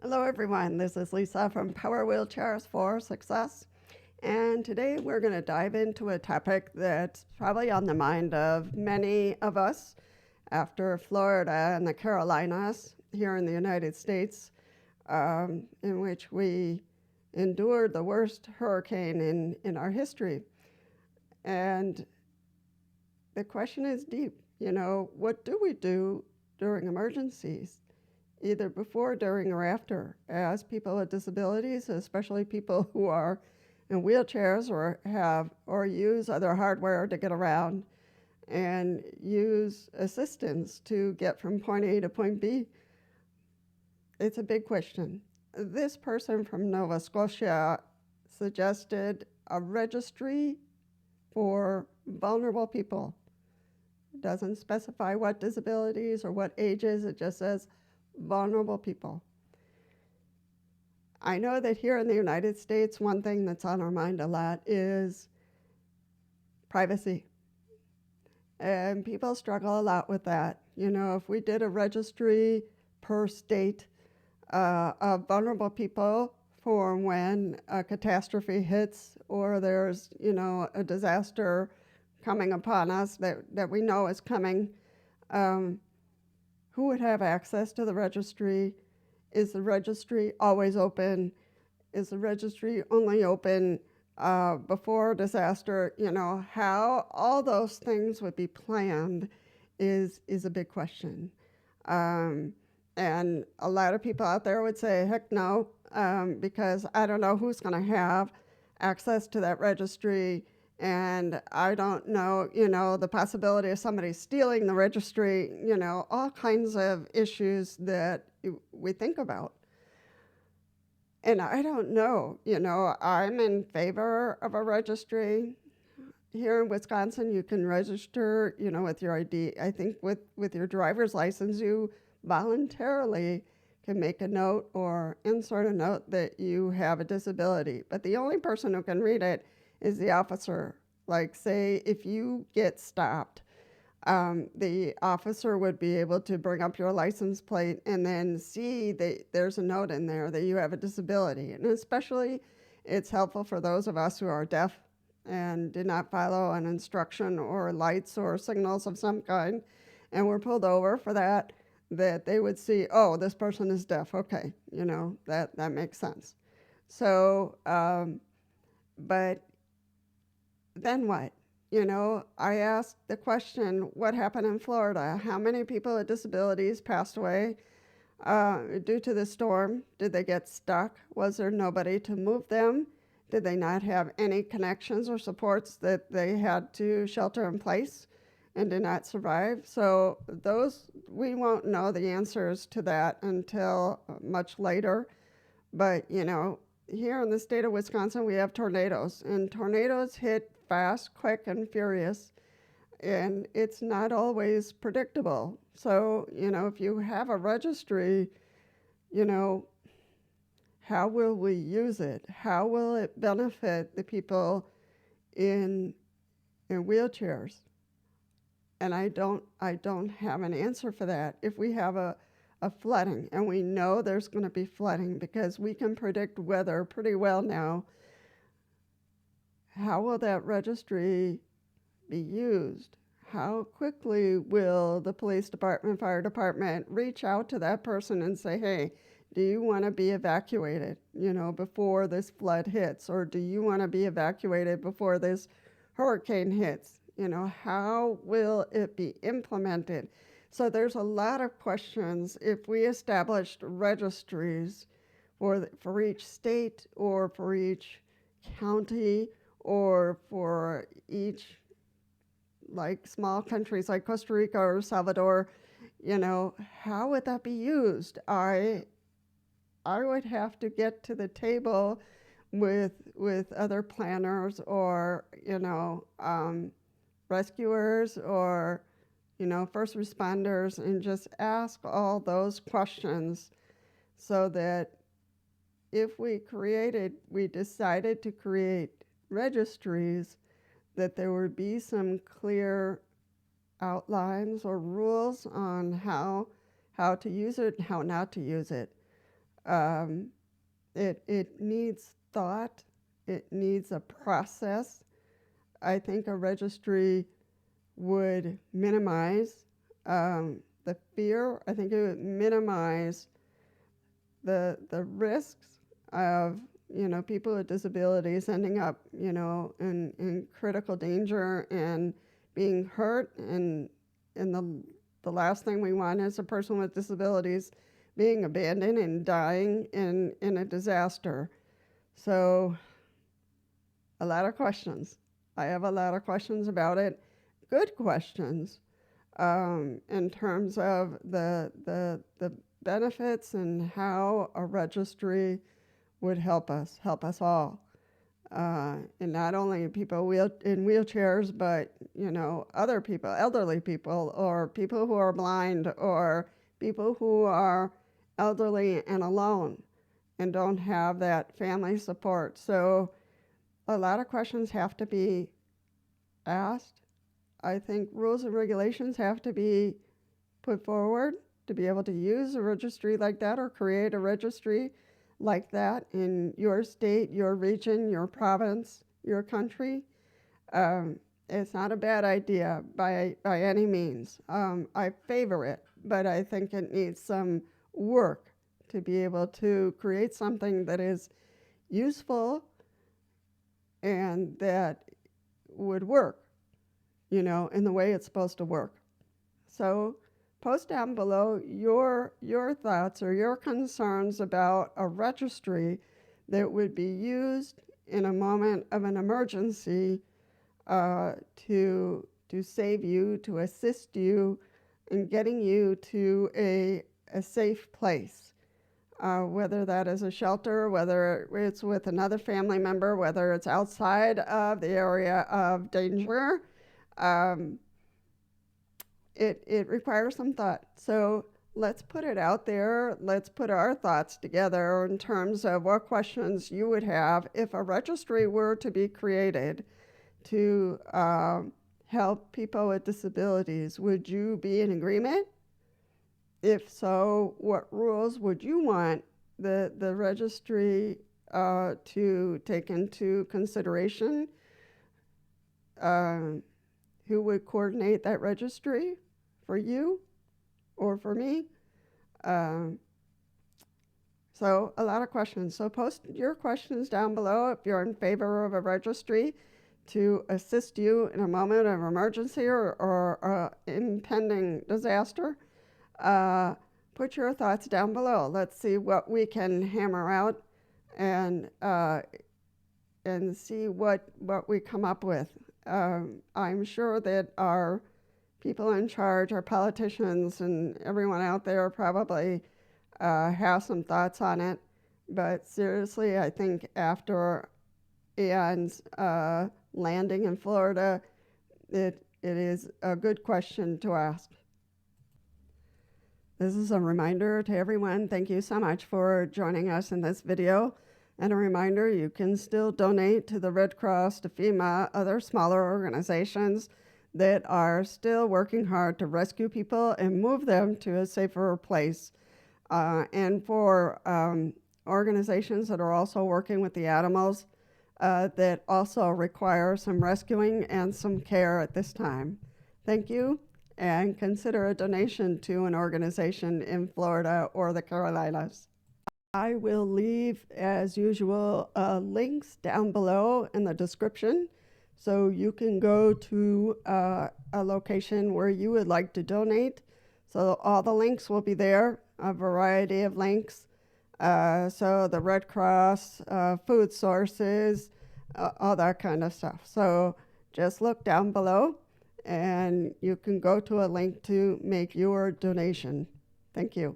Hello, everyone. This is Lisa from Power Wheelchairs for Success. And today we're going to dive into a topic that's probably on the mind of many of us after Florida and the Carolinas here in the United States, in which we endured the worst hurricane in our history. And the question is deep. What do we do during emergencies? Either before, during, or after, as people with disabilities, especially people who are in wheelchairs or have or use other hardware to get around and use assistance to get from point A to point B. It's a big question. This person from Nova Scotia suggested a registry for vulnerable people. It doesn't specify what disabilities or what ages, it just says vulnerable people. I know that here in the United States, one thing that's on our mind a lot is privacy. And people struggle a lot with that. If we did a registry per state of vulnerable people for when a catastrophe hits or there's, a disaster coming upon us that we know is coming, who would have access to the registry? Is the registry always open? Is the registry only open before disaster? How all those things would be planned is a big question. And a lot of people out there would say, heck no, because I don't know who's going to have access to that registry. And I don't know, the possibility of somebody stealing the registry, all kinds of issues that we think about. And I don't know, I'm in favor of a registry. Here in Wisconsin, you can register, with your ID. I think with your driver's license, you voluntarily can make a note or insert a note that you have a disability. But the only person who can read it is the officer. Like, say, if you get stopped, the officer would be able to bring up your license plate and then see that there's a note in there that you have a disability. And especially, it's helpful for those of us who are deaf and did not follow an instruction or lights or signals of some kind, and were pulled over for that they would see, oh, this person is deaf. Okay, that makes sense. So, but then what? I asked the question, what happened in Florida? How many people with disabilities passed away due to the storm? Did they get stuck? Was there nobody to move them? Did they not have any connections or supports that they had to shelter in place and did not survive? So we won't know the answers to that until much later. But, here in the state of Wisconsin, we have tornadoes, and tornadoes hit fast, quick, and furious, and it's not always predictable. So, if you have a registry, how will we use it? How will it benefit the people in wheelchairs? And I don't have an answer for that. If we have a flooding, and we know there's going to be flooding because we can predict weather pretty well now, how will that registry be used? How quickly will the police department, fire department reach out to that person and say, hey, do you want to be evacuated, before this flood hits? Or do you want to be evacuated before this hurricane hits? How will it be implemented? So there's a lot of questions. If we established registries for each state or for each county or for each, like, small countries like Costa Rica or Salvador, how would that be used? I would have to get to the table with other planners or, rescuers or, first responders and just ask all those questions so that if we decided to create registries, that there would be some clear outlines or rules on how to use it and how not to use it. Um, it needs thought. It needs a process. I think a registry would minimize the fear. I think it would minimize the risks of people with disabilities ending up in critical danger and being hurt, and the last thing we want is a person with disabilities being abandoned and dying in a disaster. So a lot of questions. I have a lot of questions about it, good questions, in terms of the benefits and how a registry would help us all. And not only people in wheelchairs, but other people, elderly people, or people who are blind, or people who are elderly and alone and don't have that family support. So a lot of questions have to be asked. I think rules and regulations have to be put forward to be able to use a registry like that, or create a registry like that in your state, your region, your province, your country. It's not a bad idea by any means. I favor it, but I think it needs some work to be able to create something that is useful and that would work, in the way it's supposed to work. So post down below your thoughts or your concerns about a registry that would be used in a moment of an emergency to save you, to assist you in getting you to a safe place. Whether that is a shelter, whether it's with another family member, whether it's outside of the area of danger. It requires some thought. So let's put it out there. Let's put our thoughts together in terms of what questions you would have if a registry were to be created to help people with disabilities. Would you be in agreement? If so, what rules would you want the registry to take into consideration? Who would coordinate that registry for you or for me? So a lot of questions. So post your questions down below if you're in favor of a registry to assist you in a moment of emergency or impending disaster. Put your thoughts down below. Let's see what we can hammer out and see what we come up with. I'm sure that our people in charge, our politicians, and everyone out there probably have some thoughts on it. But seriously, I think after Ian's landing in Florida, it is a good question to ask. This is a reminder to everyone. Thank you so much for joining us in this video. And a reminder, you can still donate to the Red Cross, to FEMA, other smaller organizations that are still working hard to rescue people and move them to a safer place. And for organizations that are also working with the animals that also require some rescuing and some care at this time. Thank you, and consider a donation to an organization in Florida or the Carolinas. I will leave, as usual, links down below in the description, so you can go to a location where you would like to donate. So all the links will be there, a variety of links. So the Red Cross, food sources, all that kind of stuff. So just look down below and you can go to a link to make your donation. Thank you.